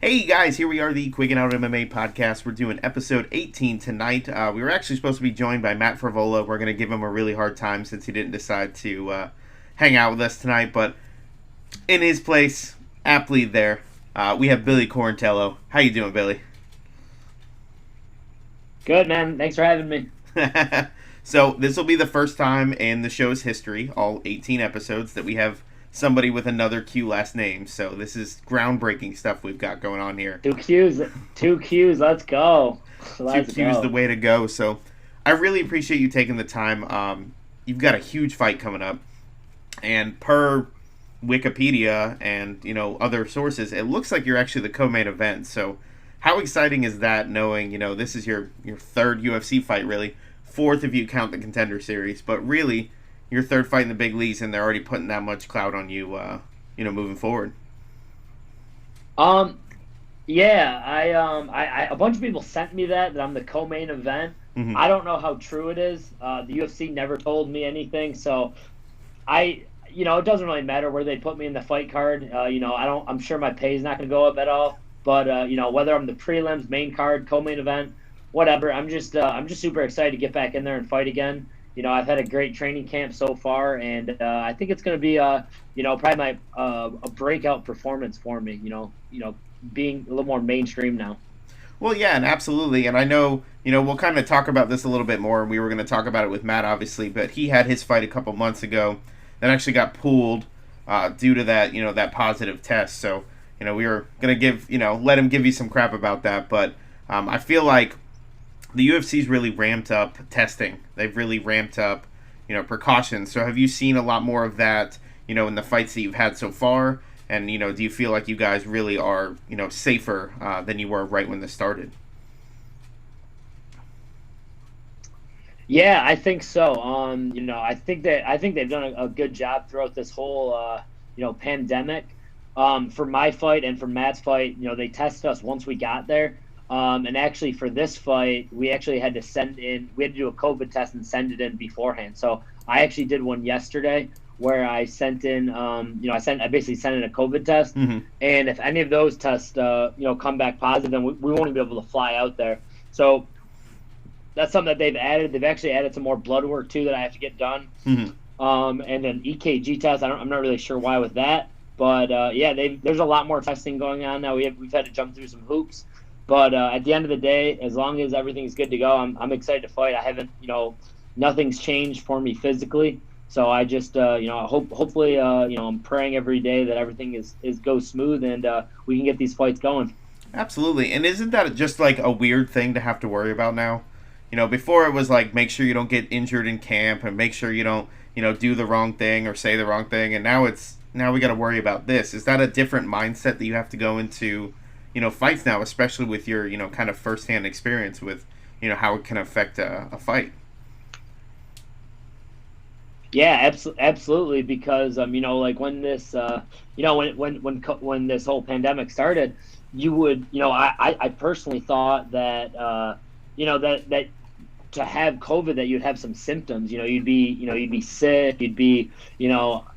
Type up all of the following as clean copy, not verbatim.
Hey guys, here we are, the Quiggin Out MMA Podcast. We're doing episode 18 tonight. We were actually supposed to be joined by Matt Frevola. We're going to give him a really hard time since he didn't decide to hang out with us tonight. But in his place, aptly there, we have Billy Quarantillo. How you doing, Billy? Good, man. Thanks for having me. So this will be the first time in the show's history, all 18 episodes, that we have somebody with another Q last name. So this is groundbreaking stuff we've got going on here. Two Qs. Let's go. Two Qs the way to go. So I really appreciate you taking the time. You've got a huge fight coming up, and per Wikipedia and other sources, it looks like you're actually the co-main event. So how exciting is that, knowing this is your third UFC fight, really fourth if you count the Contender Series, but really your third fight in the big leagues, and they're already putting that much clout on you, moving forward. Yeah, I a bunch of people sent me that I'm the co-main event. Mm-hmm. I don't know how true it is. The UFC never told me anything, so it doesn't really matter where they put me in the fight card. I'm sure my pay is not going to go up at all. But whether I'm the prelims, main card, co-main event, whatever, I'm just super excited to get back in there and fight again. I've had a great training camp so far, and I think it's going to be probably my a breakout performance for me. Being a little more mainstream now. Well, yeah, and absolutely, and I know we'll kind of talk about this a little bit more. We were going to talk about it with Matt, obviously, but he had his fight a couple months ago that actually got pulled due to that that positive test. So we were going to let him give you some crap about that, but I feel like the UFC's really ramped up testing. They've really ramped up, precautions. So have you seen a lot more of that, in the fights that you've had so far? And, do you feel like you guys really are, safer than you were right when this started? Yeah, I think so. I think they've done a good job throughout this whole, pandemic. For my fight and for Matt's fight, they tested us once we got there. And actually for this fight, we actually had to do a COVID test and send it in beforehand. So I actually did one yesterday where I sent in, I basically sent in a COVID test. Mm-hmm. And if any of those tests, come back positive, then we won't even be able to fly out there. So that's something that they've added. They've actually added some more blood work too that I have to get done. Mm-hmm. And then EKG test. I'm not really sure why with that, but there's a lot more testing going on now. We've had to jump through some hoops. But at the end of the day, as long as everything's good to go, I'm excited to fight. I haven't, nothing's changed for me physically. So I just, hopefully, I'm praying every day that everything goes smooth and we can get these fights going. Absolutely. And isn't that just like a weird thing to have to worry about now? Before it was like, make sure you don't get injured in camp and make sure you don't, do the wrong thing or say the wrong thing. And now we got to worry about this. Is that a different mindset that you have to go into fights now, especially with your, kind of firsthand experience with, how it can affect a fight? Yeah, absolutely. Because like when this, when this whole pandemic started, you would, I personally thought that, that to have COVID, that you'd have some symptoms. You'd be sick. You'd be,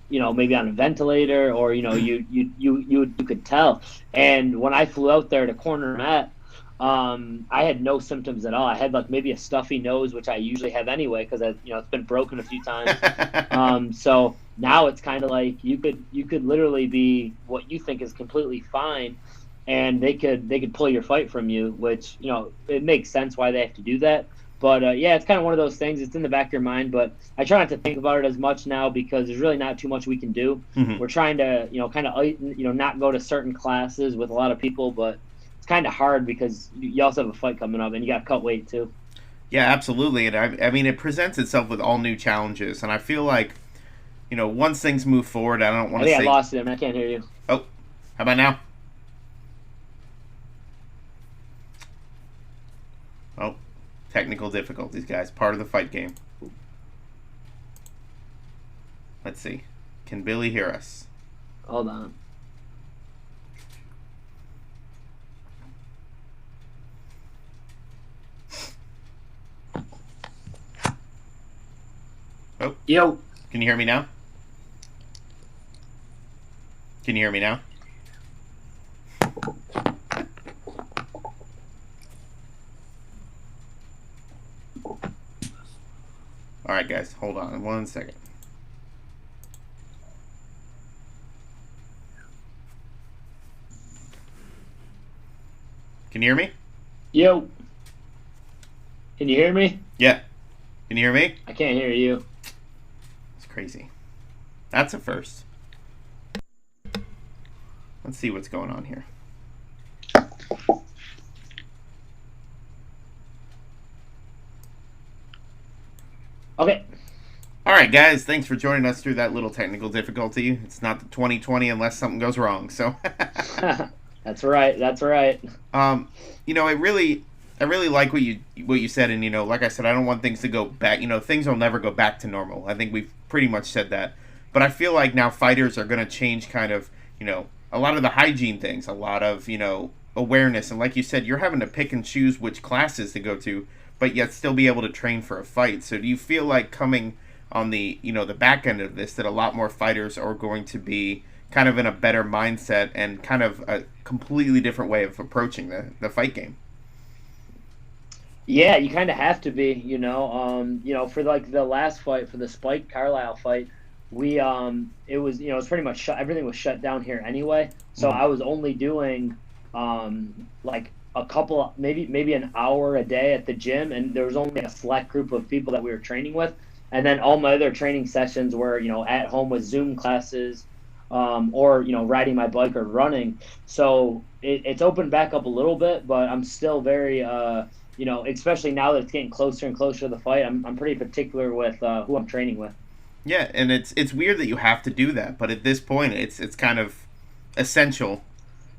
maybe on a ventilator, or you could tell. And when I flew out there to corner Matt, I had no symptoms at all. I had like maybe a stuffy nose, which I usually have anyway because it's been broken a few times. So now it's kind of like you could literally be what you think is completely fine, and they could pull your fight from you, which it makes sense why they have to do that. But it's kind of one of those things. It's in the back of your mind, but I try not to think about it as much now because there's really not too much we can do. Mm-hmm. We're trying to kind of not go to certain classes with a lot of people, but it's kind of hard because you also have a fight coming up and you got to cut weight too. Yeah, absolutely. And I mean, it presents itself with all new challenges, and I feel like once things move forward, I don't want to say. I lost it. I can't hear you. Oh, how about now? Oh, technical difficulties, guys. Part of the fight game. Let's see. Can Billy hear us? Hold on. Oh. Yo. Can you hear me now? Can you hear me now? All right, guys, hold on 1 second. Can you hear me? Yo, can you hear me? Yeah. Can you hear me? I can't hear you. It's crazy. That's a first. Let's see what's going on here. Okay. All right, guys, thanks for joining us through that little technical difficulty. It's not the 2020 unless something goes wrong. So That's right. That's right. I really like what you said, and like I said, I don't want things to go back. Things will never go back to normal. I think we've pretty much said that, but I feel like now fighters are going to change kind of, a lot of the hygiene things, a lot of awareness, and like you said, you're having to pick and choose which classes to go to, but yet still be able to train for a fight. So do you feel like coming on the back end of this that a lot more fighters are going to be kind of in a better mindset and kind of a completely different way of approaching the fight game? Yeah, you kind of have to be, for like the last fight, for the Spike Carlisle fight, it was, it's pretty much shut. Everything was shut down here anyway. So Mm-hmm. I was only doing, like a couple, maybe an hour a day at the gym, and there was only a select group of people that we were training with, and then all my other training sessions were, at home with Zoom classes, or riding my bike or running. So it's opened back up a little bit, but I'm still very, especially now that it's getting closer and closer to the fight, I'm pretty particular with who I'm training with. Yeah, and it's weird that you have to do that, but at this point, it's kind of essential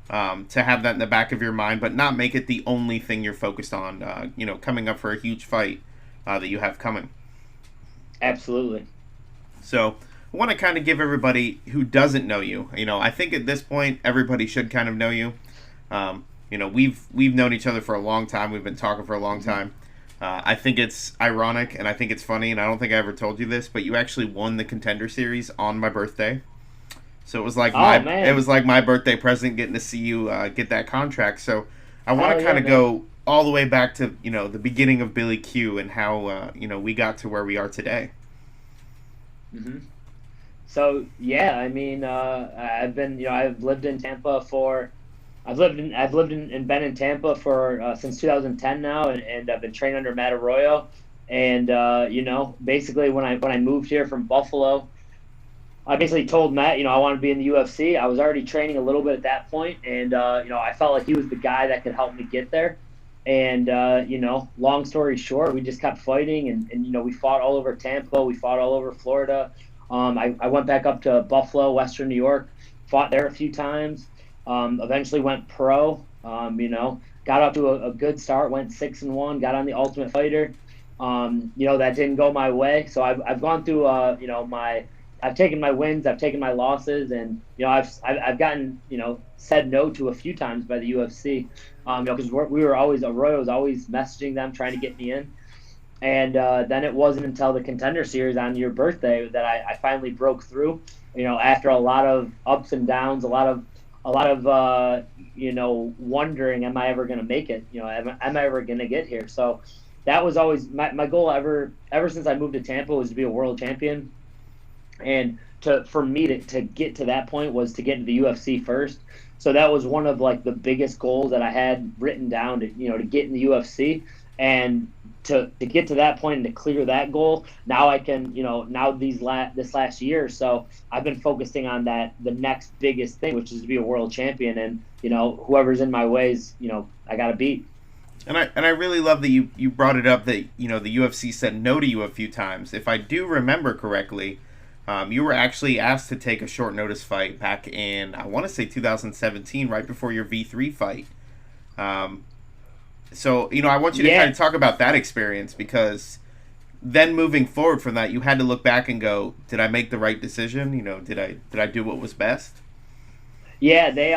to have that in the back of your mind, but not make it the only thing you're focused on. Coming up for a huge fight that you have coming. Absolutely. So I want to kind of give everybody who doesn't know you. I think at this point everybody should kind of know you. We've known each other for a long time. We've been talking for a long time. I think it's ironic and I think it's funny, and I don't think I ever told you this, but you actually won the Contender Series on my birthday. So it was like Oh man. my birthday present getting to see you get that contract. So I want Hell to yeah, kind of man. go all the way back to the beginning of Billy Q and how we got to where we are today. hmm So yeah, I mean, I've lived in Tampa for, and been in Tampa for since 2010 now, and I've been trained under Matt Arroyo, and basically when I moved here from Buffalo, I basically told Matt, I want to be in the UFC. I was already training a little bit at that point, and I felt like he was the guy that could help me get there. And long story short, we just kept fighting, and we fought all over Tampa, we fought all over Florida. I went back up to Buffalo, Western New York, fought there a few times. Eventually went pro. Got up to a good start, went 6-1, got on the Ultimate Fighter. That didn't go my way, so I've gone through I've taken my wins, I've taken my losses, and I've gotten said no to a few times by the UFC, because we were always, Arroyo was always messaging them trying to get me in, and then it wasn't until the Contender Series on your birthday that I finally broke through. After a lot of ups and downs, a lot of wondering, am I ever going to make it? Am I ever going to get here? So that was always my goal ever since I moved to Tampa, was to be a world champion. And for me to get to that point was to get into the UFC first. So that was one of like the biggest goals that I had written down, to get in the UFC, and to get to that point and to clear that goal. Now I can, now this last year or so, I've been focusing on the next biggest thing, which is to be a world champion, and whoever's in my ways, I got to beat. And I really love that you brought it up that the UFC said no to you a few times. If I do remember correctly, you were actually asked to take a short notice fight back in, I want to say 2017, right before your V3 fight. So I want you to Yeah. kind of talk about that experience, because then moving forward from that, you had to look back and go, did I make the right decision? Did I do what was best? Yeah, they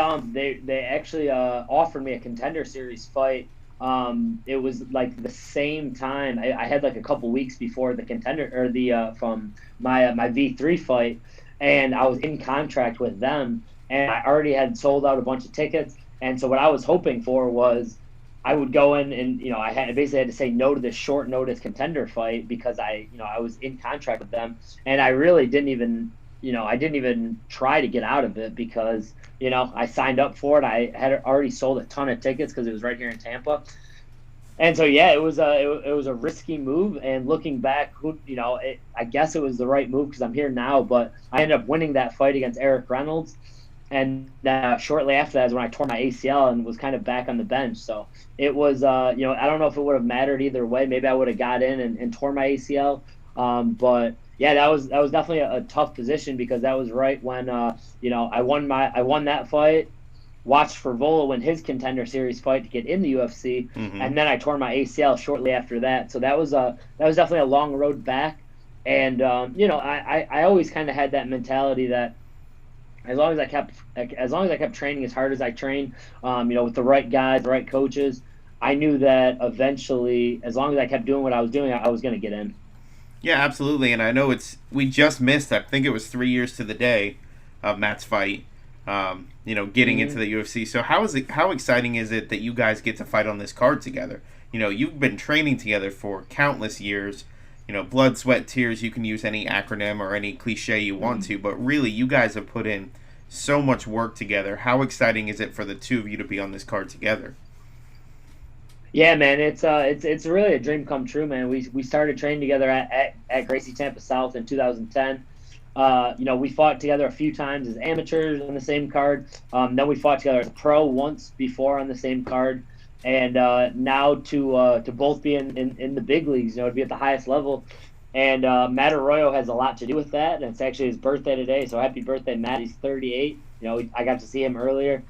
actually offered me a Contender Series fight. It was like the same time. I had like a couple weeks before the contender, or the from my V3 fight, and I was in contract with them, and I already had sold out a bunch of tickets. And so what I was hoping for was I would go in and, I basically had to say no to this short notice contender fight because I was in contract with them, and I really didn't even, I didn't even try to get out of it because, I signed up for it. I had already sold a ton of tickets because it was right here in Tampa. And so, yeah, it was a risky move. And looking back, I guess it was the right move because I'm here now. But I ended up winning that fight against Eric Reynolds, and shortly after that is when I tore my ACL and was kind of back on the bench. So it was, I don't know if it would have mattered either way. Maybe I would have got in and tore my ACL. But yeah, that was definitely a tough position because that was right when, I won that fight, watched Frevola win his Contender Series fight to get in the UFC, and then I tore my ACL shortly after that. So that was definitely a long road back. And I always kind of had that mentality that as long as I kept training as hard as I trained, with the right guys, the right coaches, I knew that eventually, as long as I kept doing what I was doing, I was going to get in. Yeah, absolutely. And I know we just missed, I think it was 3 years to the day of Matt's fight, getting into the UFC. So how exciting is it that you guys get to fight on this card together? You've been training together for countless years, blood, sweat, tears. You can use any acronym or any cliche you want to, but really you guys have put in so much work together. How exciting is it for the two of you to be on this card together? Yeah, man, it's really a dream come true, man. We started training together at Gracie Tampa South in 2010. We fought together a few times as amateurs on the same card. Then we fought together as a pro once before on the same card, and now to both be in the big leagues, to be at the highest level. And Matt Arroyo has a lot to do with that. And it's actually his birthday today, so happy birthday, Matt! He's 38. I got to see him earlier.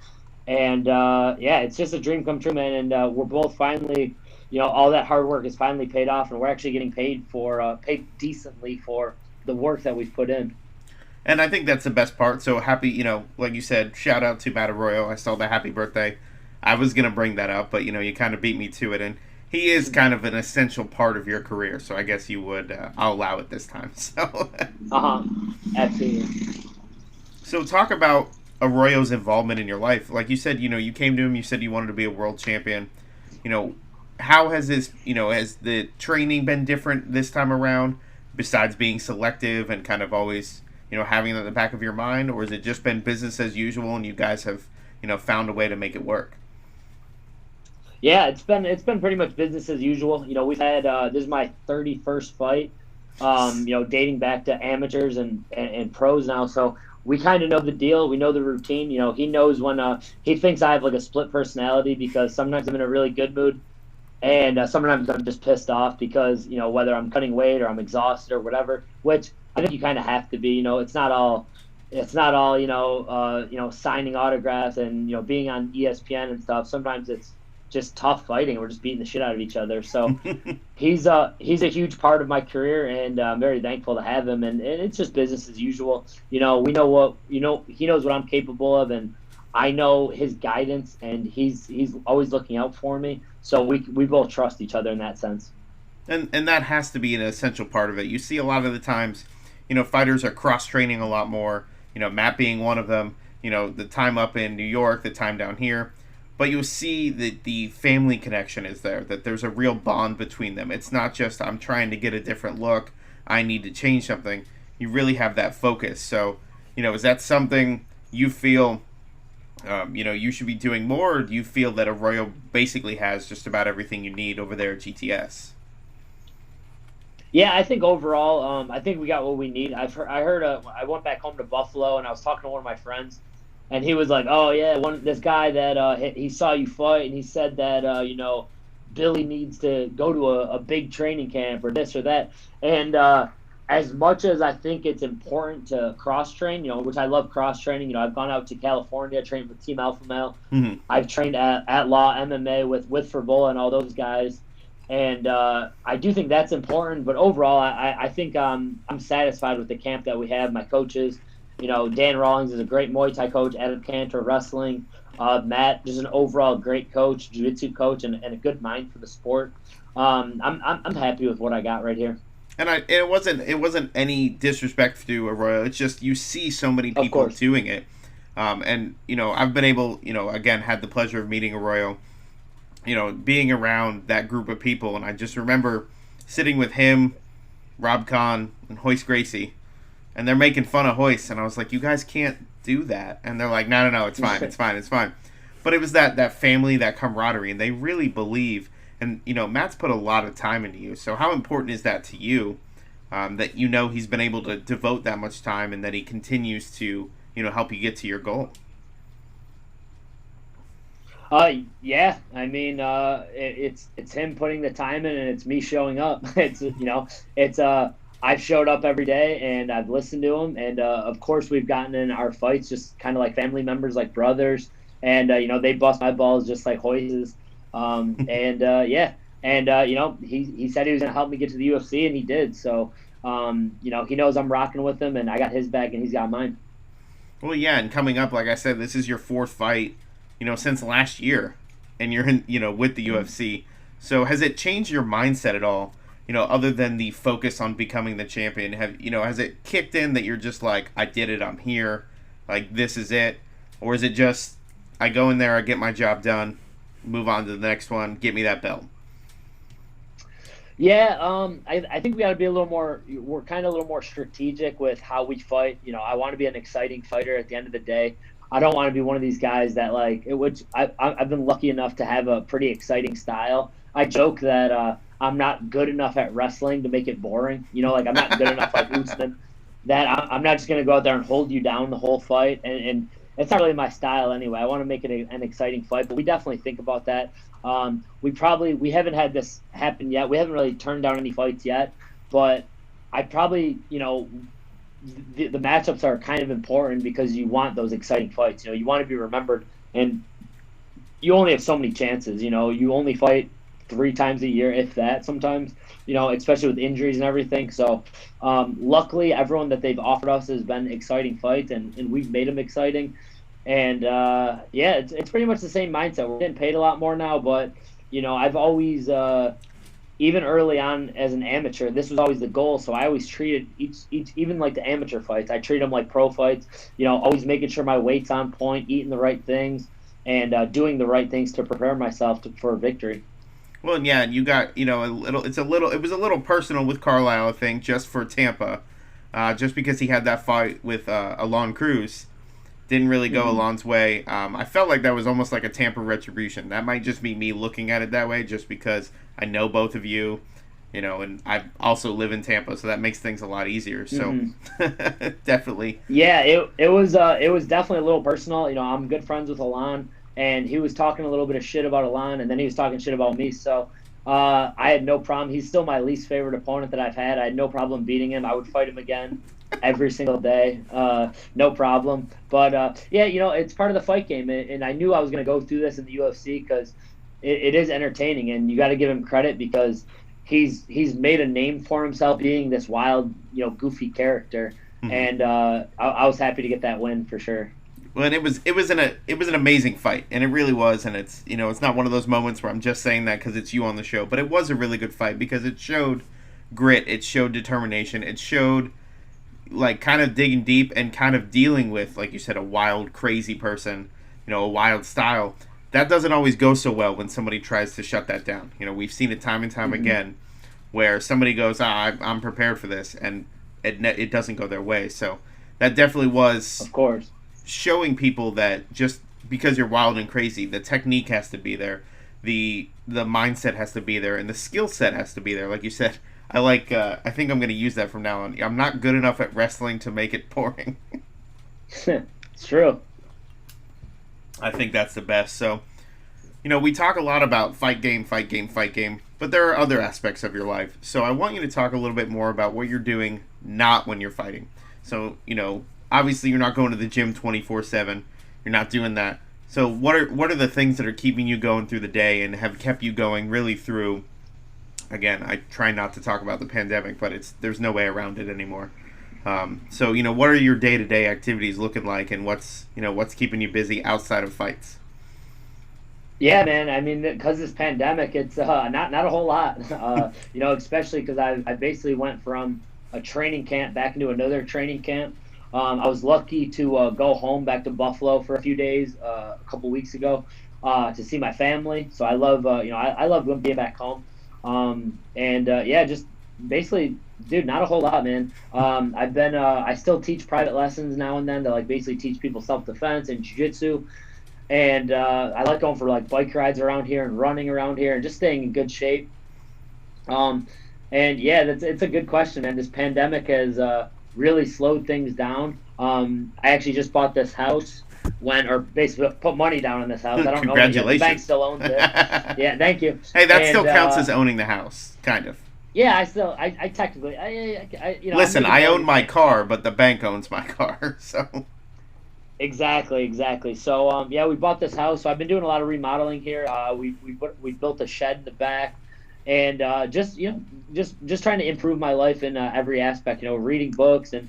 And it's just a dream come true, man. And we're both finally, all that hard work is finally paid off, and we're actually getting paid decently for the work that we've put in. And I think that's the best part. So happy, like you said, shout out to Matt Arroyo. I saw the happy birthday. I was gonna bring that up, but you kind of beat me to it, and he is kind of an essential part of your career. So I guess you would, I'll allow it this time. So. Absolutely. So talk about Arroyo's involvement in your life. Like you said, you came to him, you said you wanted to be a world champion. How has this, has the training been different this time around, besides being selective and kind of always, having it in the back of your mind? Or has it just been business as usual and you guys have, found a way to make it work? Yeah, it's been pretty much business as usual. We've had, this is my 31st fight, dating back to amateurs and pros now. So we kind of know the deal. We know the routine. He knows when he thinks I have like a split personality because sometimes I'm in a really good mood, and sometimes I'm just pissed off because whether I'm cutting weight or I'm exhausted or whatever. Which I think you kind of have to be. It's not all signing autographs and being on ESPN and stuff. Sometimes it's just tough fighting. We're just beating the shit out of each other. So he's a huge part of my career, and I'm very thankful to have him. And it's just business as usual. We know he knows what I'm capable of, and I know his guidance, and he's always looking out for me. So we both trust each other in that sense. And that has to be an essential part of it. You see a lot of the times, fighters are cross training a lot more. Matt being one of them. The time up in New York, the time down here. But you'll see that the family connection is there, that there's a real bond between them. It's not just, I'm trying to get a different look, I need to change something. You really have that focus. So, is that something you feel, you should be doing more, or do you feel that Arroyo basically has just about everything you need over there at GTS? Yeah, I think overall, I think we got what we need. I I went back home to Buffalo, and I was talking to one of my friends, and he was like, "Oh yeah, this guy that he saw you fight, and he said that Billy needs to go to a big training camp or this or that." And as much as I think it's important to cross train, which I love cross training. I've gone out to California, trained with Team Alpha Male. Mm-hmm. I've trained at Law MMA with Frevola and all those guys. And I do think that's important. But overall, I think I'm satisfied with the camp that we have. My coaches. Dan Rawlings is a great Muay Thai coach, Adam Cantor wrestling. Matt is an overall great coach, jiu-jitsu coach, and a good mind for the sport. I'm happy with what I got right here. And it wasn't any disrespect to Arroyo. It's just you see so many people doing it. And I've been able, again, had the pleasure of meeting Arroyo being around that group of people. And I just remember sitting with him, Rob Kahn, and Hoist Gracie, and they're making fun of Hoist, and I was like, you guys can't do that. And they're like, no, it's fine, it's fine, it's fine. But it was that family, that camaraderie, and they really believe. And, Matt's put a lot of time into you. So how important is that to you, that he's been able to devote that much time and that he continues to, help you get to your goal? Yeah. I mean, it's him putting the time in, and it's me showing up. I've showed up every day, and I've listened to him, and of course we've gotten in our fights just kind of like family members, like brothers, and they bust my balls just like Hoyes. Yeah, and he said he was gonna help me get to the UFC, and he did. So he knows I'm rocking with him, and I got his back, and he's got mine. Well, yeah, and coming up, like I said, this is your fourth fight, since last year, and you're in, with the UFC. So has it changed your mindset at all? Other than the focus on becoming the champion, has it kicked in that you're just like, I did it, I'm here, like this is it, or is it just I go in there, I get my job done, move on to the next one, get me that belt? Yeah, I think we got to be a little more. We're kind of a little more strategic with how we fight. I want to be an exciting fighter at the end of the day. I don't want to be one of these guys that which I've been lucky enough to have a pretty exciting style. I joke that I'm not good enough at wrestling to make it boring. I'm not good enough like Usman. That I'm not just going to go out there and hold you down the whole fight. And it's not really my style anyway. I want to make it an exciting fight, but we definitely think about that. We haven't had this happen yet. We haven't really turned down any fights yet, but I probably, the matchups are kind of important because you want those exciting fights. You want to be remembered, and you only have so many chances. You only fight 3 times a year, if that. Sometimes, especially with injuries and everything. So, luckily, everyone that they've offered us has been exciting fights, and we've made them exciting. And yeah, it's pretty much the same mindset. We're getting paid a lot more now, but I've always, even early on as an amateur, this was always the goal. So I always treated each even like the amateur fights, I treat them like pro fights. Always making sure my weight's on point, eating the right things, and doing the right things to prepare myself for a victory. Well, yeah, and you got a little. It was a little personal with Carlisle, I think, just for Tampa, just because he had that fight with Alon Cruz. Didn't really go Alon's way. I felt like that was almost like a Tampa retribution. That might just be me looking at it that way, just because I know both of you, and I also live in Tampa, so that makes things a lot easier. So definitely. Yeah, it was definitely a little personal. I'm good friends with Alon, and he was talking a little bit of shit about Alon, and then he was talking shit about me. So I had no problem. He's still my least favorite opponent that I've had. I had no problem beating him. I would fight him again every single day, no problem. But yeah, it's part of the fight game, and I knew I was going to go through this in the UFC because it is entertaining, and you got to give him credit because he's made a name for himself being this wild, goofy character, and I was happy to get that win for sure. Well, and it was an amazing fight, and it really was, and it's it's not one of those moments where I'm just saying that because it's you on the show, but it was a really good fight because it showed grit, it showed determination, it showed like kind of digging deep and kind of dealing with, like you said, a wild, crazy person, a wild style. That doesn't always go so well when somebody tries to shut that down. We've seen it time and time again where somebody goes, I'm prepared for this, and it doesn't go their way. So that definitely was, of course, showing people that just because you're wild and crazy, the technique has to be there, the mindset has to be there, and the skill set has to be there. Like you said, I think I'm going to use that from now on. I'm not good enough at wrestling to make it boring. It's true. I think that's the best. So, we talk a lot about fight game, but there are other aspects of your life. So I want you to talk a little bit more about what you're doing not when you're fighting. So, obviously you're not going to the gym 24/7. You're not doing that. So what are the things that are keeping you going through the day and have kept you going really through? Again, I try not to talk about the pandemic, but there's no way around it anymore. So what are your day-to-day activities looking like, and what's keeping you busy outside of fights? Yeah, man. I mean, because this pandemic, it's not a whole lot. Especially because I basically went from a training camp back into another training camp. I was lucky to go home back to Buffalo for a few days a couple weeks ago. to see my family. So I love, I love being back home. Just basically, dude, not a whole lot, man. I still teach private lessons now and then to like basically teach people self-defense and jiu-jitsu. And I like going for like bike rides around here and running around here and just staying in good shape. It's a good question, man. This pandemic has really slowed things down. I actually just bought this house or basically put money down on this house. I don't know it yet. The bank still owns it. Yeah, thank you. Hey, that still counts as owning the house, kind of. Yeah, I technically, Listen, I own my car, but the bank owns my car, so. Exactly. So, we bought this house. So I've been doing a lot of remodeling here. We built a shed in the back, and just trying to improve my life in every aspect. Reading books and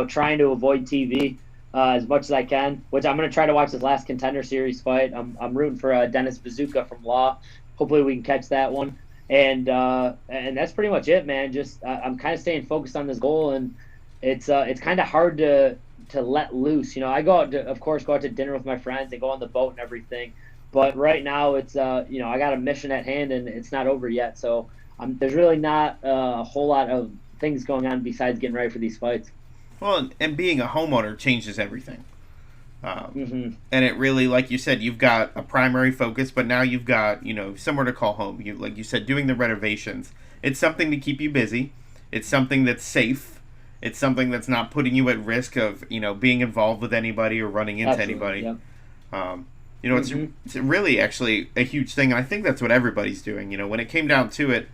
trying to avoid TV as much as I can. Which I'm going to try to watch this last Contender Series fight. I'm rooting for Dennis Bazooka from Law. Hopefully we can catch that one. And that's pretty much it, man. Just I'm kind of staying focused on this goal, and it's kind of hard to let loose. I go out to dinner with my friends and go on the boat and everything. But right now it's I got a mission at hand and it's not over yet. So there's really not a whole lot of things going on besides getting ready for these fights. Well, and being a homeowner changes everything. And it really, like you said, you've got a primary focus, but now you've got, somewhere to call home. Like you said, doing the renovations. It's something to keep you busy. It's something that's safe. It's something that's not putting you at risk of, being involved with anybody or running into anybody. Yep. It's really actually a huge thing, and I think that's what everybody's doing. When it came down to it,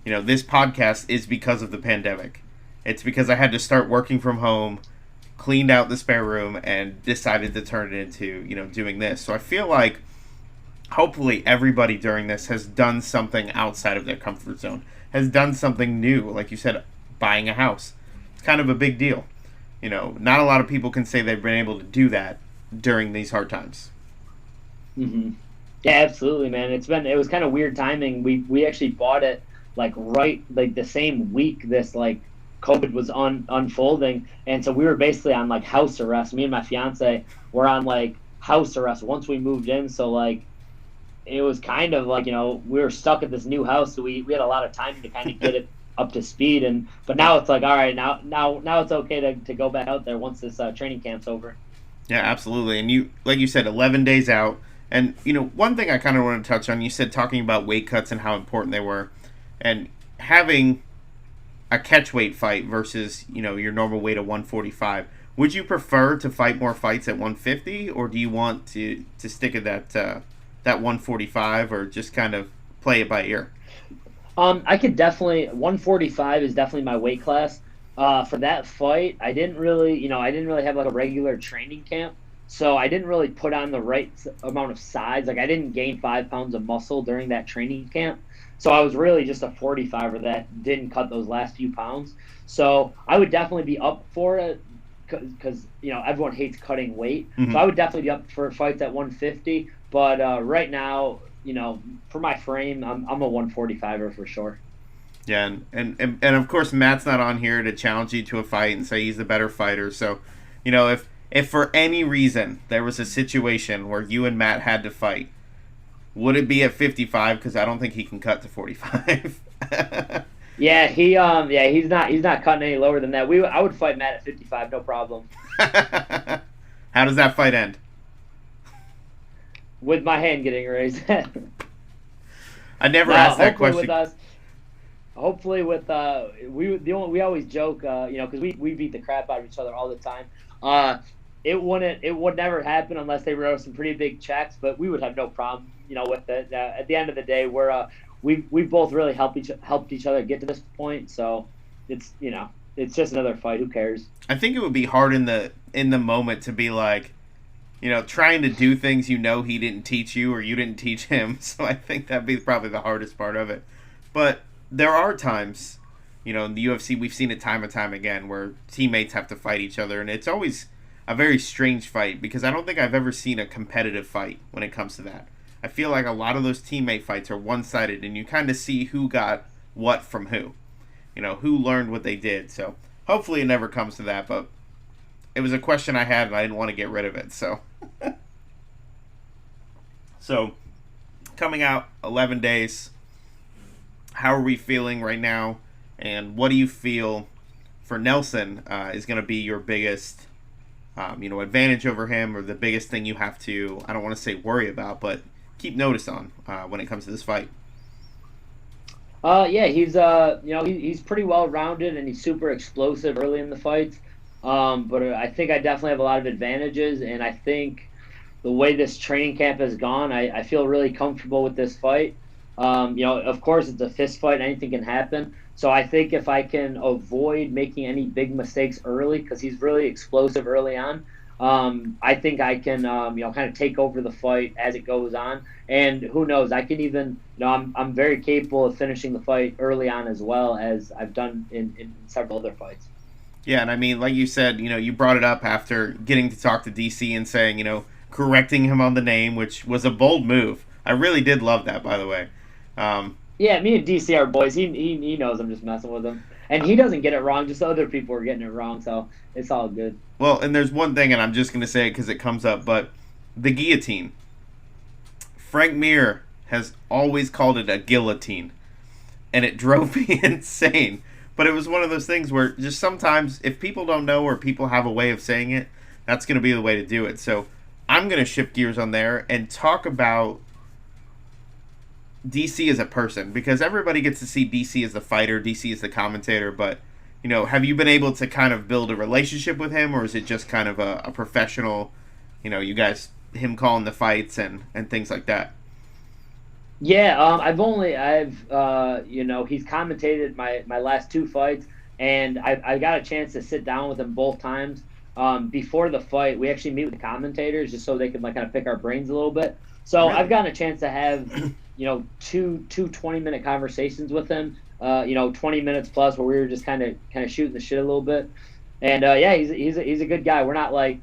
this podcast is because of the pandemic. It's because I had to start working from home, cleaned out the spare room, and decided to turn it into, doing this. So I feel like hopefully everybody during this has done something outside of their comfort zone, has done something new. Like you said, buying a house. It's kind of a big deal. Not a lot of people can say they've been able to do that during these hard times. Mm-hmm. Yeah, absolutely, man. It was kind of weird timing. We actually bought it the same week this COVID was unfolding, and so we were basically on house arrest. Me and my fiance were on house arrest once we moved in. So it was kind of we were stuck at this new house, so we had a lot of time to kind of get it up to speed. But now it's all right. Now it's okay to go back out there once this training camp's over. Yeah, absolutely. And like you said, 11 days out. And one thing I kind of want to touch on, you said talking about weight cuts and how important they were, and having a catchweight fight versus your normal weight of 145. Would you prefer to fight more fights at 150, or do you want to stick at that 145, or just kind of play it by ear? I could definitely 145 is definitely my weight class. For that fight, I didn't really have a regular training camp, so I didn't really put on the right amount of size. I didn't gain 5 pounds of muscle during that training camp. So I was really just a 45er that didn't cut those last few pounds. So I would definitely be up for it because everyone hates cutting weight. Mm-hmm. So I would definitely be up for fights at 150. But right now, for my frame, I'm a 145er for sure. Yeah, and of course Matt's not on here to challenge you to a fight and say he's the better fighter. So, if for any reason there was a situation where you and Matt had to fight, would it be at 55? Because I don't think he can cut to 45. Yeah, he's not cutting any lower than that. I would fight Matt at 55, no problem. How does that fight end? With my hand getting raised. I never asked that question. Hopefully we always joke, because we beat the crap out of each other all the time. It would never happen unless they wrote some pretty big checks, but we would have no problem, with it. At the end of the day, we both really helped each other get to this point. So it's just another fight. Who cares? I think it would be hard in the moment to be trying to do things he didn't teach you or you didn't teach him. So I think that'd be probably the hardest part of it. But there are times, in the UFC, we've seen it time and time again where teammates have to fight each other, and it's always a very strange fight because I don't think I've ever seen a competitive fight when it comes to that. I feel like a lot of those teammate fights are one-sided, and you kind of see who got what from who. Who learned what they did. So hopefully it never comes to that, but it was a question I had, and I didn't want to get rid of it. So So, coming out 11 days, how are we feeling right now? And what do you feel for Nelson is going to be your biggest, advantage over him, or the biggest thing you have to, I don't want to say worry about, but keep notice on when it comes to this fight? Yeah, he's pretty well rounded and he's super explosive early in the fights. But I think I definitely have a lot of advantages, and I think the way this training camp has gone, I feel really comfortable with this fight. Of course, it's a fist fight; anything can happen. So I think if I can avoid making any big mistakes early, because he's really explosive early on, I think I can, kind of take over the fight as it goes on. And who knows? I can even, I'm very capable of finishing the fight early on as well as I've done in several other fights. Yeah, and I mean, like you said, you brought it up after getting to talk to DC and saying, correcting him on the name, which was a bold move. I really did love that, by the way. Yeah, me and DC are boys. He knows I'm just messing with him, and he doesn't get it wrong. Just other people are getting it wrong, so it's all good. Well, and there's one thing, and I'm just going to say it because it comes up, but the guillotine. Frank Mir has always called it a guillotine, and it drove me insane. But it was one of those things where just sometimes, if people don't know or people have a way of saying it, that's going to be the way to do it. So I'm going to shift gears on there and talk about DC as a person, because everybody gets to see DC as the fighter, DC as the commentator, but have you been able to kind of build a relationship with him, or is it just kind of a professional, you guys, him calling the fights and things like that? Yeah, he's commentated my last two fights, and I got a chance to sit down with him both times. Before the fight, we actually meet with the commentators just so they can kind of pick our brains a little bit. So really? I've gotten a chance to have, two 20-minute conversations with him, 20 minutes plus, where we were just kind of shooting the shit a little bit. And he's a good guy. We're not like,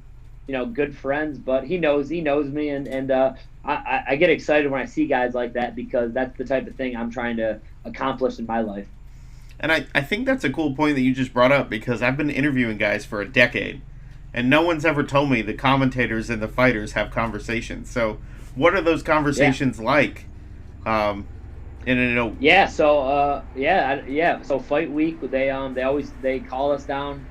good friends, but he knows me, and I get excited when I see guys like that, because that's the type of thing I'm trying to accomplish in my life. And I think that's a cool point that you just brought up, because I've been interviewing guys for a decade, and no one's ever told me the commentators and the fighters have conversations. So what are those conversations like? So fight week, they call us down,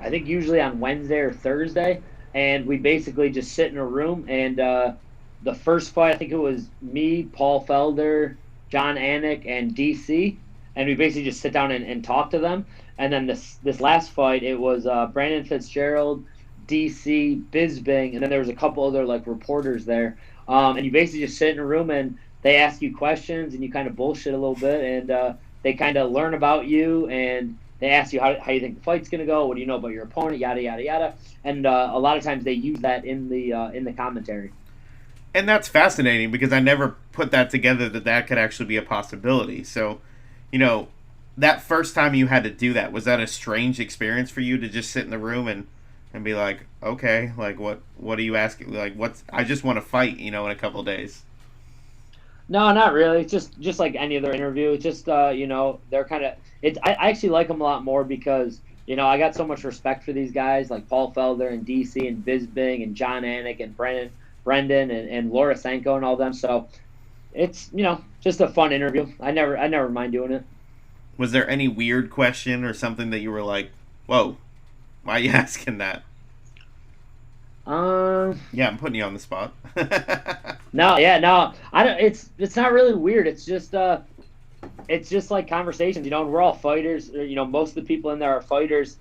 I think usually on Wednesday or Thursday, and we basically just sit in a room, and the first fight, I think it was me, Paul Felder, John Anik, and DC, and we basically just sit down and talk to them. And then this last fight, it was Brandon Fitzgerald, DC, Bisbing, and then there was a couple other reporters there. And you basically just sit in a room and they ask you questions, and you kind of bullshit a little bit, and they kind of learn about you, and they ask you how you think the fight's gonna go, what do you know about your opponent, yada yada yada, and a lot of times they use that in the commentary. And that's fascinating, because I never put that together that could actually be a possibility. So, that first time you had to do that, was that a strange experience for you to just sit in the room and be like, okay, what are you asking? I just want to fight, in a couple of days. No, not really. It's just like any other interview. It's just, they're kind of. I actually like them a lot more because, I got so much respect for these guys like Paul Felder and DC and Bisbing and John Anik and Brendan and Laura Senko and all them. So it's, just a fun interview. I never mind doing it. Was there any weird question or something that you were like, whoa, why are you asking that? Yeah, I'm putting you on the spot. No. I don't. It's not really weird. It's just like conversations, and we're all fighters. Most of the people in there are fighters,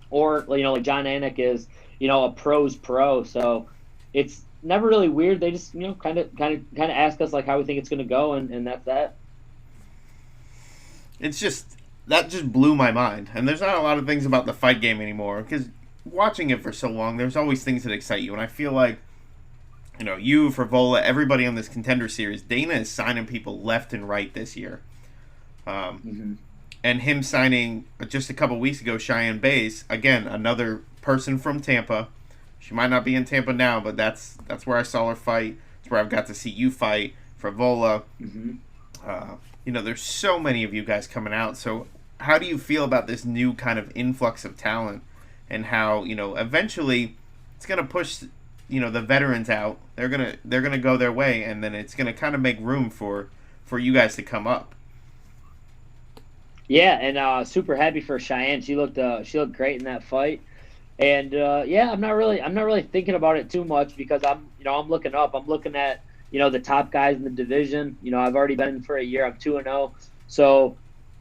or like John Anik is, a pro's pro. So it's never really weird. They just kind of ask us how we think it's gonna go, and that's that. It's just that just blew my mind, and there's not a lot of things about the fight game anymore, because watching it for so long, there's always things that excite you, and I feel like, you, Frevola, everybody on this Contender Series, Dana is signing people left and right this year. And him signing, just a couple weeks ago, Cheyenne Bays, again, another person from Tampa. She might not be in Tampa now, but that's where I saw her fight. It's where I've got to see you fight, Frevola. There's so many of you guys coming out, so how do you feel about this new kind of influx of talent? And how, eventually it's going to push the veterans out, they're gonna go their way, and then it's gonna kind of make room for you guys to come up. Yeah, and super happy for Cheyenne. She looked great in that fight. And yeah, I'm not really thinking about it too much because I'm looking up. I'm looking at the top guys in the division. I've already been in for a year. I'm 2-0. So,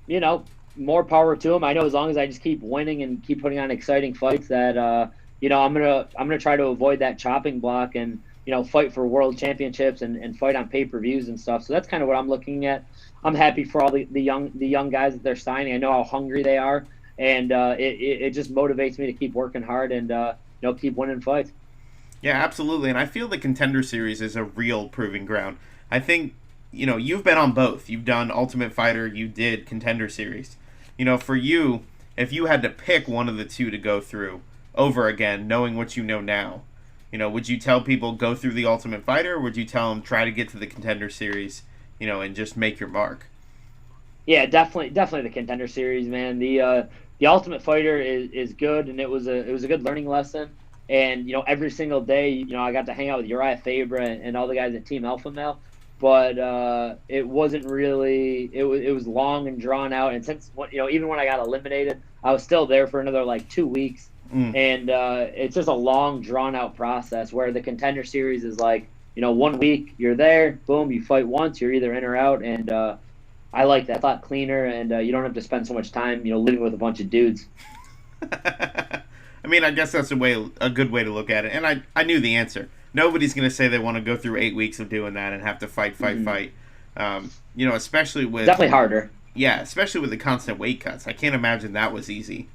you know, more power to them. I know as long as I just keep winning and keep putting on exciting fights that I'm gonna try to avoid that chopping block and fight for world championships and fight on pay-per-views and stuff. So that's kind of what I'm looking at. I'm happy for all the young guys that they're signing. I know how hungry they are, and it just motivates me to keep working hard and keep winning fights. Yeah, absolutely. And I feel the Contender Series is a real proving ground. I think, you've been on both. You've done Ultimate Fighter, you did Contender Series. For you, if you had to pick one of the two to go through over again, knowing what you know now, would you tell people go through the Ultimate Fighter, or would you tell them try to get to the Contender Series, and just make your mark? Yeah, definitely the Contender Series, man. The Ultimate Fighter is good, and it was a good learning lesson. And every single day, I got to hang out with Uriah Faber and all the guys at Team Alpha Male. But it wasn't really. It was long and drawn out. And since even when I got eliminated, I was still there for another like 2 weeks. And it's just a long, drawn out process. Where the Contender Series is like 1 week, you're there, boom, you fight once, you're either in or out, and I like that. It's a lot cleaner, and you don't have to spend so much time, living with a bunch of dudes. I mean, I guess that's a good way to look at it. And I knew the answer. Nobody's going to say they want to go through 8 weeks of doing that and have to fight. Especially with Definitely harder. Yeah, especially with the constant weight cuts. I can't imagine that was easy.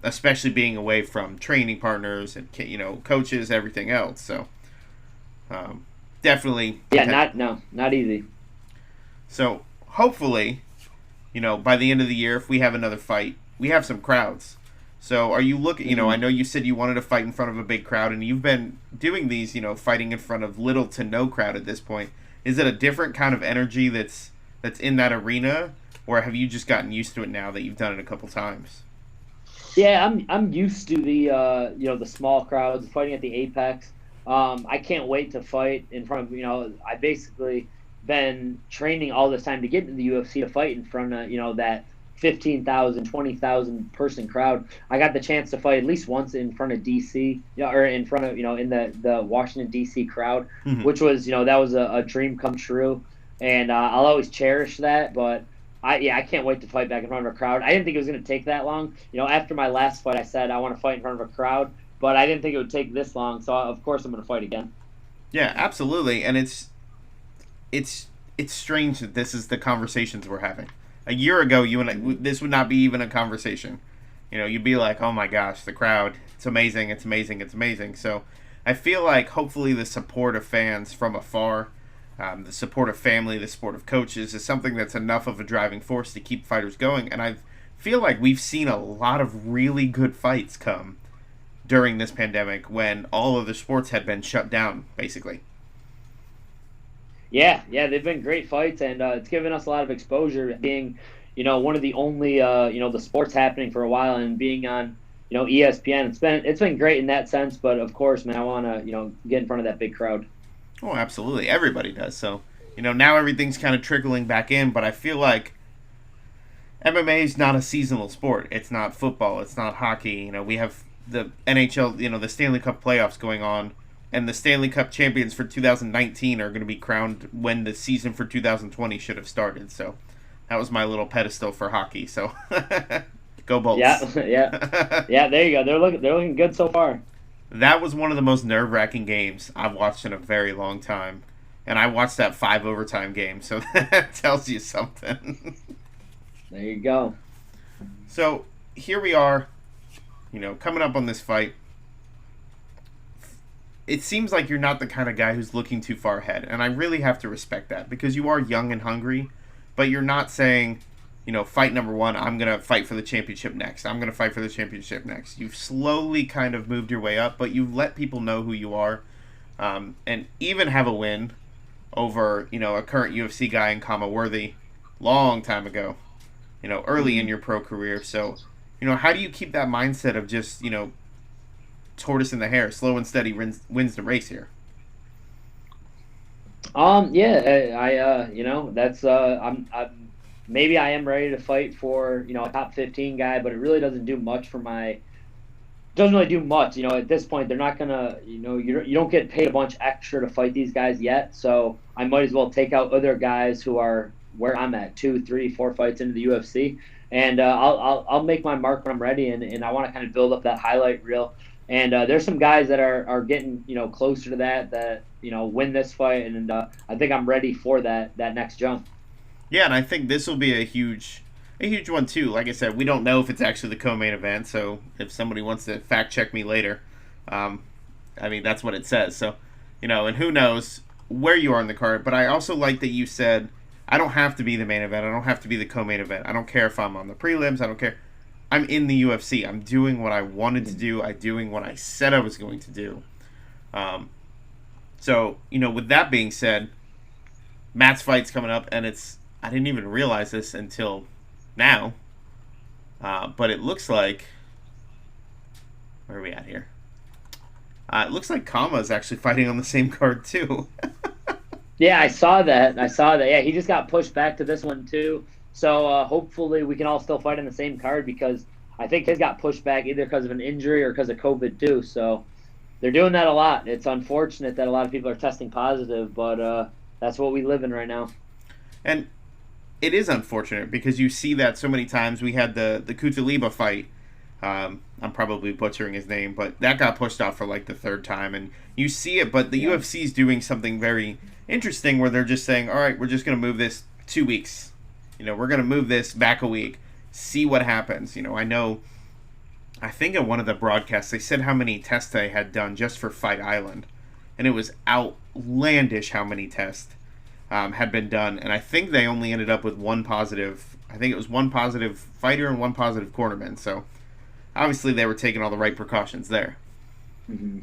Especially being away from training partners and coaches, everything else. So definitely. Yeah, not easy. So hopefully, by the end of the year, if we have another fight, we have some crowds. So are you looking, I know you said you wanted to fight in front of a big crowd, and you've been doing these, fighting in front of little to no crowd at this point. Is it a different kind of energy that's in that arena, or have you just gotten used to it now that you've done it a couple times? Yeah, I'm used to the small crowds fighting at the Apex. I can't wait to fight in front of I basically been training all this time to get into the UFC to fight in front of that 15,000, 20,000 person crowd. I got the chance to fight at least once in front of DC, or in front of in the Washington DC crowd, which was that was a dream come true, and I'll always cherish that. But I can't wait to fight back in front of a crowd. I didn't think it was going to take that long. After my last fight, I said I want to fight in front of a crowd, but I didn't think it would take this long. So of course I'm going to fight again. Yeah, absolutely, and it's strange that this is the conversations we're having. A year ago, you and I, this would not be even a conversation. You'd be like, "Oh my gosh, the crowd! It's amazing! It's amazing! It's amazing!" So, I feel like hopefully the support of fans from afar, the support of family, the support of coaches, is something that's enough of a driving force to keep fighters going. And I feel like we've seen a lot of really good fights come during this pandemic when all other sports had been shut down, basically. Yeah, they've been great fights, and it's given us a lot of exposure. Being, one of the only, the sports happening for a while, and being on, ESPN. It's been great in that sense. But of course, man, I want to, get in front of that big crowd. Oh, absolutely, everybody does. So, now everything's kind of trickling back in. But I feel like MMA is not a seasonal sport. It's not football. It's not hockey. We have the NHL, the Stanley Cup playoffs going on. And the Stanley Cup champions for 2019 are going to be crowned when the season for 2020 should have started. So that was my little pedestal for hockey. So go Bolts. Yeah. There you go. They're looking good so far. That was one of the most nerve-wracking games I've watched in a very long time, and I watched that 5 overtime game. So that tells you something. There you go. So here we are, coming up on this fight. It seems like you're not the kind of guy who's looking too far ahead, and I really have to respect that because you are young and hungry, but you're not saying, fight number one, I'm going to fight for the championship next. I'm going to fight for the championship next. You've slowly kind of moved your way up, but you've let people know who you are, and even have a win over, a current UFC guy in Kama Worthy long time ago, early in your pro career. So, how do you keep that mindset of just, tortoise in the hare, slow and steady wins the race here. Yeah, that's I'm maybe I am ready to fight for a top 15 guy, but it really doesn't do much for my doesn't really do much. At this point, they're not gonna, you don't get paid a bunch extra to fight these guys yet. So I might as well take out other guys who are where I'm at, 2, 3, 4 fights into the UFC, and I'll make my mark when I'm ready, and I want to kind of build up that highlight reel. And there's some guys that are getting closer to that win this fight, and I think I'm ready for that next jump. Yeah, and I think this will be a huge one too. Like I said, we don't know if it's actually the co-main event, so if somebody wants to fact check me later, that's what it says. So, and who knows where you are in the card. But I also like that you said I don't have to be the main event. I don't have to be the co-main event. I don't care if I'm on the prelims. I don't care. I'm in the UFC. I'm doing what I wanted to do. I'm doing what I said I was going to do. So, with that being said, Matt's fight's coming up, and I didn't even realize this until now, but it looks like, where are we at here? It looks like Kama is actually fighting on the same card too. Yeah, I saw that. Yeah, he just got pushed back to this one too. So hopefully we can all still fight on the same card, because I think his got pushed back either because of an injury or because of COVID too. So they're doing that a lot. It's unfortunate that a lot of people are testing positive, but that's what we live in right now. And it is unfortunate because you see that so many times. We had the Kutaliba fight. I'm probably butchering his name, but that got pushed off for like the third time, and you see it. But the UFC is doing something very interesting where they're just saying, all right, we're just going to move this 2 weeks. We're going to move this back a week, see what happens. I think in one of the broadcasts they said how many tests they had done just for Fight Island, and it was outlandish how many tests had been done, and I think they only ended up with one positive. I think it was one positive fighter and one positive cornerman. So obviously they were taking all the right precautions there. Mm-hmm.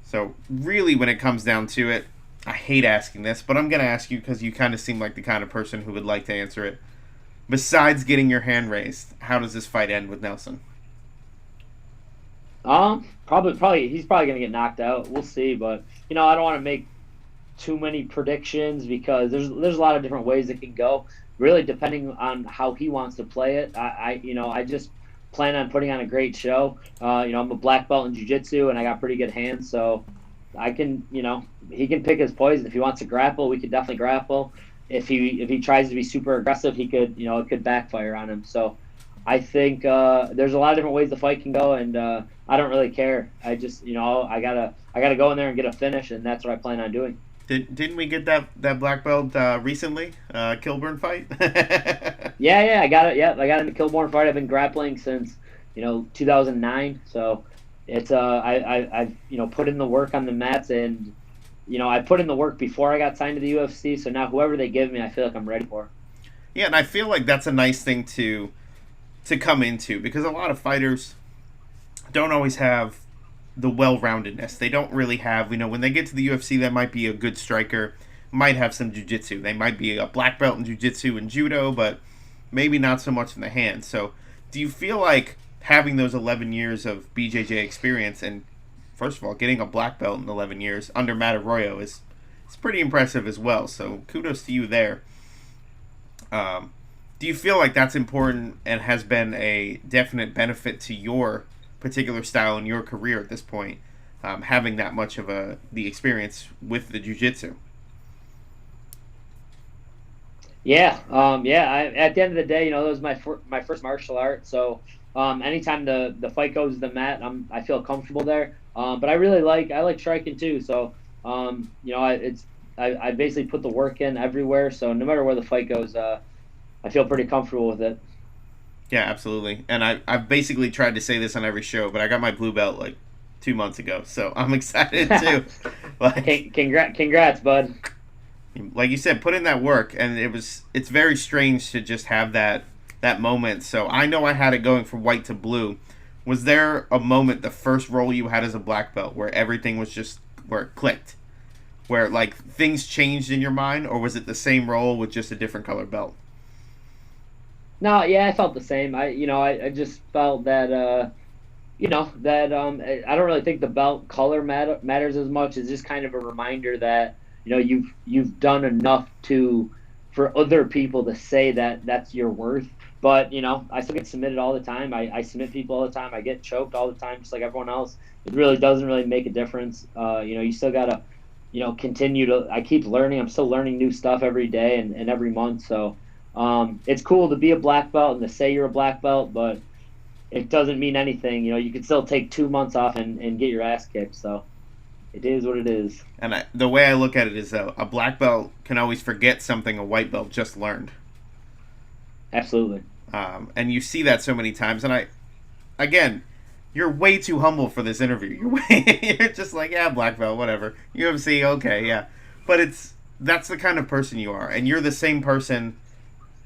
So really, when it comes down to it, I hate asking this, but I'm going to ask you because you kind of seem like the kind of person who would like to answer it. Besides getting your hand raised, how does this fight end with Nelson? Probably he's probably going to get knocked out. We'll see, but I don't want to make too many predictions because there's a lot of different ways it can go, really depending on how he wants to play it. I just plan on putting on a great show. I'm a black belt in jiu-jitsu and I got pretty good hands, so I can, he can pick his poison. If he wants to grapple, we could definitely grapple. If he tries to be super aggressive, he could, it could backfire on him. So I think there's a lot of different ways the fight can go, and I don't really care. I just, I gotta go in there and get a finish, and that's what I plan on doing. Didn't we get that black belt recently? Kilburn fight? Yeah, I got it. Yeah, I got in the Kilburn fight. I've been grappling since 2009. So it's I've put in the work on the mats, and I put in the work before I got signed to the UFC. So now whoever they give me, I feel like I'm ready for. Yeah, and I feel like that's a nice thing to come into, because a lot of fighters don't always have the well-roundedness. They don't really have, when they get to the UFC, they might be a good striker, might have some jiu-jitsu. They might be a black belt in jiu-jitsu and judo, but maybe not so much in the hands. So do you feel like having those 11 years of BJJ experience, and first of all, getting a black belt in 11 years under Matt Arroyo is pretty impressive as well. So kudos to you there. Do you feel like that's important and has been a definite benefit to your particular style in your career at this point, having that much of the experience with the jiu-jitsu? Yeah, at the end of the day, that was my first martial art. So anytime the fight goes to the mat, I feel comfortable there. But I like striking too. So I basically put the work in everywhere. So no matter where the fight goes, I feel pretty comfortable with it. Yeah, absolutely. And I've basically tried to say this on every show, but I got my blue belt like 2 months ago, so I'm excited too. Congrats, bud. Like you said, put in that work, and it's very strange to just have that moment. So I know I had it going from white to blue. Was there a moment, the first role you had as a black belt, where everything was just where it clicked, where like things changed in your mind, or was it the same role with just a different color belt? No, yeah, I felt the same. I just felt that that I don't really think the belt color matters as much. It's just kind of a reminder that you've done enough to for other people to say that that's your worth. But I still get submitted all the time. I submit people all the time. I get choked all the time, just like everyone else. It really doesn't really make a difference. You still gotta continue to. I keep learning. I'm still learning new stuff every day and every month. So it's cool to be a black belt and to say you're a black belt, but it doesn't mean anything. You can still take 2 months off and get your ass kicked. So it is what it is. And the way I look at it is a black belt can always forget something a white belt just learned. Absolutely. And you see that so many times. And again, you're way too humble for this interview. You're just like, yeah, black belt, whatever. UFC, okay, yeah. But that's the kind of person you are. And you're the same person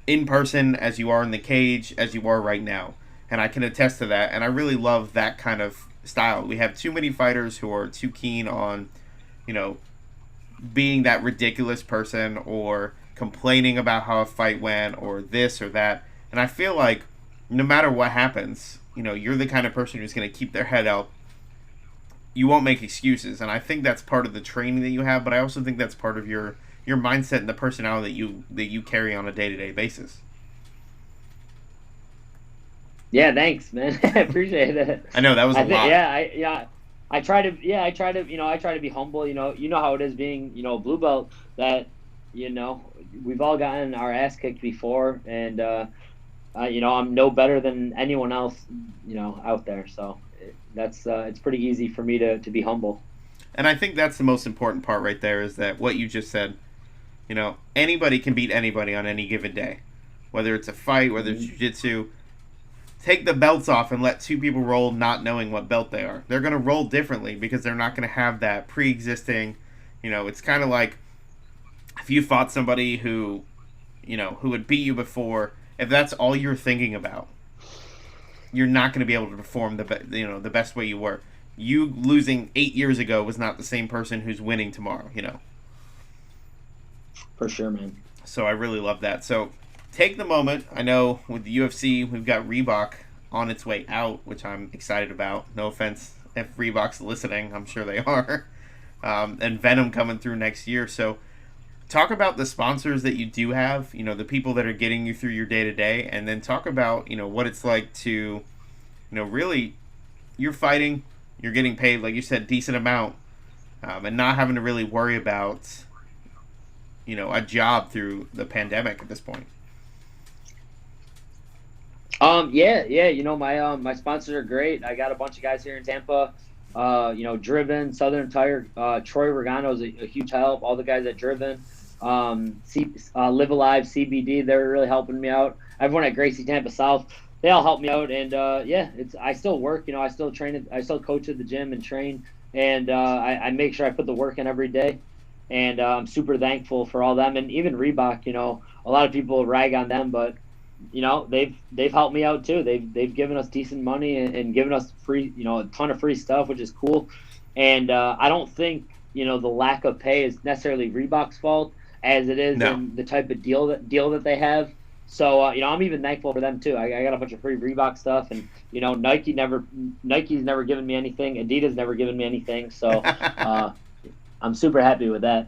in person as you are in the cage, as you are right now. And I can attest to that. And I really love that kind of style. We have too many fighters who are too keen on, being that ridiculous person or complaining about how a fight went or this or that. And I feel like no matter what happens, you're the kind of person who's going to keep their head out. You won't make excuses. And I think that's part of the training that you have, but I also think that's part of your mindset and the personality that you carry on a day-to-day basis. Yeah, thanks, man. I appreciate it. I know that was a lot. I try to be humble. You know how it is being, blue belt. That, we've all gotten our ass kicked before, and I'm no better than anyone else, out there. So it's pretty easy for me to be humble. And I think that's the most important part right there is that what you just said. Anybody can beat anybody on any given day, whether it's a fight, whether it's jiu-jitsu. Take the belts off and let two people roll not knowing what belt they are. They're going to roll differently because they're not going to have that pre-existing, it's kind of like if you fought somebody who had beat you before, if that's all you're thinking about, you're not going to be able to perform the best way you were. You losing 8 years ago was not the same person who's winning tomorrow, For sure, man. So I really love that. So take the moment. I know with the UFC, we've got Reebok on its way out, which I'm excited about. No offense if Reebok's listening. I'm sure they are. And Venom coming through next year. So talk about the sponsors that you do have, the people that are getting you through your day-to-day, and then talk about, what it's like to, really, you're fighting, you're getting paid, like you said, decent amount, and not having to really worry about, a job through the pandemic at this point. My sponsors are great. I got a bunch of guys here in Tampa. Driven, Southern Tire, Troy Regano is a huge help. All the guys at Driven, Live Alive, CBD, they're really helping me out. Everyone at Gracie Tampa South, they all help me out. And I still work. I still train. I still coach at the gym and train. And I make sure I put the work in every day. And I'm super thankful for all them. And even Reebok, a lot of people rag on them, but they've helped me out too. They've given us decent money and given us free, a ton of free stuff, which is cool. And I don't think the lack of pay is necessarily Reebok's fault, as it is in the type of deal that they have. So I'm even thankful for them too. I got a bunch of free Reebok stuff, and Nike's never given me anything. Adidas never given me anything. So I'm super happy with that.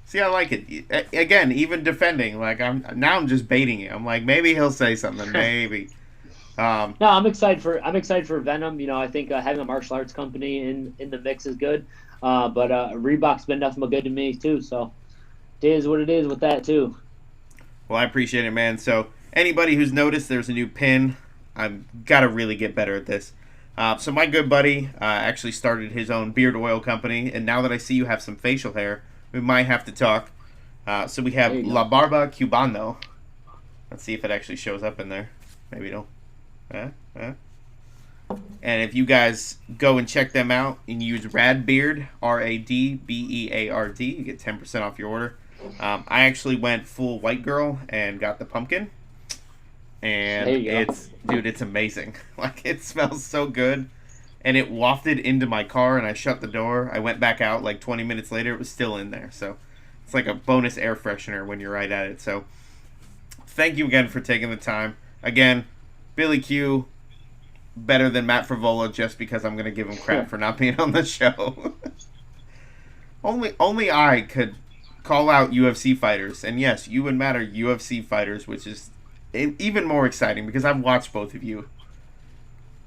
See, I like it. Again, even defending, like I'm just baiting you. I'm like, maybe he'll say something, maybe. No, I'm excited for Venom. I think having a martial arts company in the mix is good. But Reebok's been nothing but good to me too. So it is what it is with that too. Well, I appreciate it, man. So anybody who's noticed, there's a new pin. I've got to really get better at this. So my good buddy actually started his own beard oil company, and now that I see you have some facial hair, we might have to talk. So we have La Barba Cubano. Let's see if it actually shows up in there. Maybe it'll. And if you guys go and check them out and use Radbeard, Radbeard, you get 10% off your order. I actually went full white girl and got the pumpkin. And it's amazing. Like, it smells so good. And it wafted into my car, and I shut the door. I went back out like 20 minutes later. It was still in there. So it's like a bonus air freshener when you're right at it. So thank you again for taking the time. Again, Billy Q, better than Matt Frevola just because I'm going to give him crap for not being on the show. Only I could call out UFC fighters, and yes, you and Matt are UFC fighters, which is even more exciting because I've watched both of you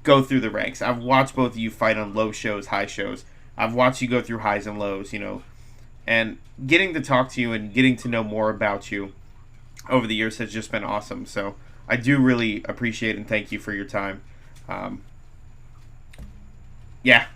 go through the ranks. I've watched both of you fight on low shows, high shows. I've watched you go through highs and lows, and getting to talk to you and getting to know more about you over the years has just been awesome. So I do really appreciate and thank you for your time. Yeah.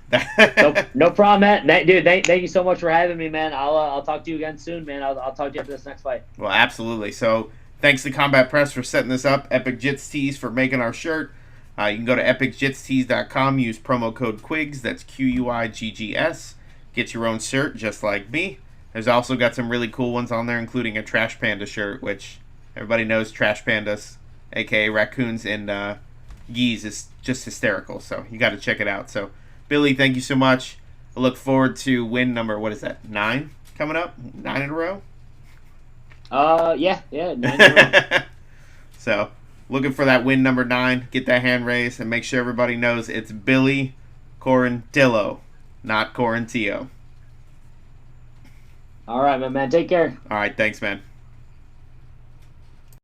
No problem, Matt. Dude, thank you so much for having me, man. I'll talk to you again soon, man. I'll talk to you after this next fight. Well, absolutely. So thanks to Combat Press for setting this up. Epic Jits Tees for making our shirt. You can go to epicjitstees.com, use promo code QUIGS, that's QUIGGS. Get your own shirt just like me. There's also got some really cool ones on there, including a Trash Panda shirt, which everybody knows Trash Pandas, aka raccoons and geese, is just hysterical. So you got to check it out. So Billy, thank you so much. I look forward to win number, 9 coming up? 9 in a row? Yeah, 9 in a row. So looking for that win number 9. Get that hand raised and make sure everybody knows it's Billy Quarantillo, not Quarantillo. All right, my man. Take care. All right, thanks, man.